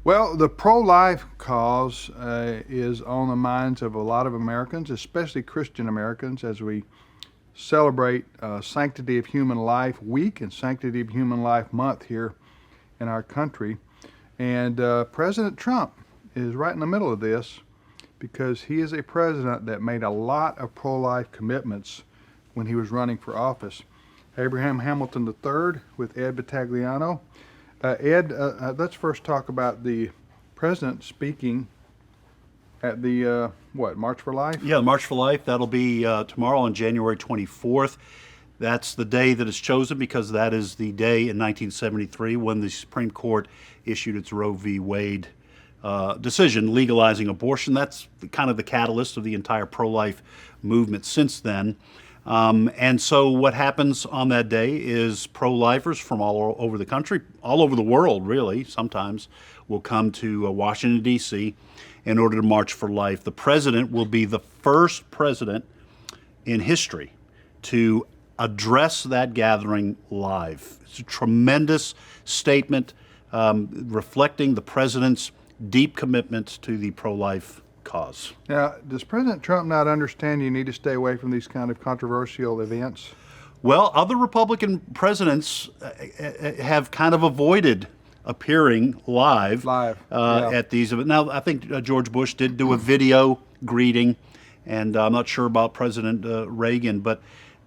Well, the pro-life cause is on the minds of a lot of Americans, especially Christian Americans, as we celebrate Sanctity of Human Life Week and Sanctity of Human Life Month here in our country. And President Trump is right in the middle of this because he is a president that made a lot of pro-life commitments when he was running for office. Abraham Hamilton III with Ed Battagliano. Ed, let's first talk about the president speaking at the, March for Life? Yeah, March for Life. That'll be tomorrow on January 24th. That's the day that is chosen because that is the day in 1973 when the Supreme Court issued its Roe v. Wade decision legalizing abortion. That's kind of the catalyst of the entire pro-life movement since then. And so what happens on that day is pro-lifers from all over the country, all over the world really, sometimes, will come to Washington, D.C. in order to march for life. The president will be the first president in history to address that gathering live. It's a tremendous statement reflecting the president's deep commitment to the pro-life cause. Now, does President Trump not understand you need to stay away from these kind of controversial events? Well, other Republican presidents have kind of avoided appearing live at these events. Now, I think George Bush did do a video greeting, and I'm not sure about President Reagan, but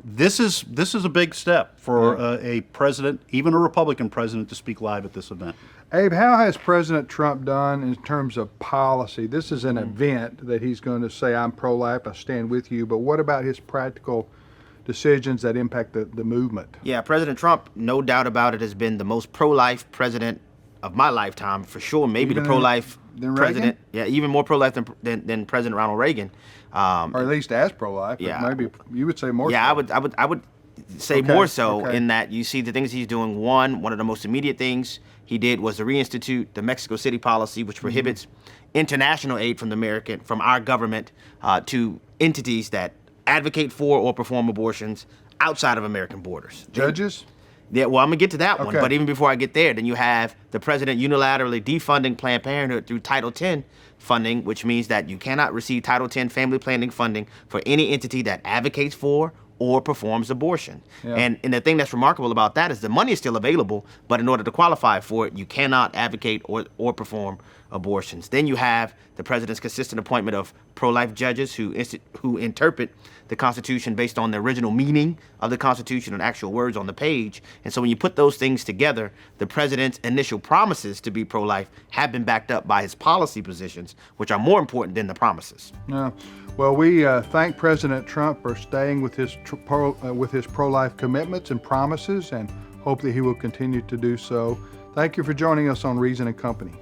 this is a big step for a president, even a Republican president, to speak live at this event. Abe, how has President Trump done in terms of policy? This is an event that he's going to say, I'm pro-life, I stand with you, but what about his practical decisions that impact the movement? Yeah, President Trump, no doubt about it, has been the most pro-life president of my lifetime, for sure. Maybe Even the pro-life Reagan? president. Yeah, even more pro-life than President Ronald Reagan. Or at least as pro-life, yeah. but maybe you would say more Yeah, so. I would say more so in that you see the things he's doing. One of the most immediate things he did was to reinstitute the Mexico City policy, which prohibits international aid from our government to entities that advocate for or perform abortions outside of American borders. Judges? Yeah, well, I'm gonna get to that one, Okay. but even before I get there, then you have the president unilaterally defunding Planned Parenthood through Title X funding, which means that you cannot receive Title X family planning funding for any entity that advocates for or performs abortion. Yeah. And the thing that's remarkable about that is the money is still available, but in order to qualify for it, you cannot advocate or perform abortions. Then you have the president's consistent appointment of pro-life judges who interpret the Constitution based on the original meaning of the Constitution and actual words on the page. And so when you put those things together, the president's initial promises to be pro-life have been backed up by his policy positions, which are more important than the promises. Yeah. Well, we thank President Trump for staying with his pro-life commitments and promises, and hope that he will continue to do so. Thank you for joining us on Reason and Company.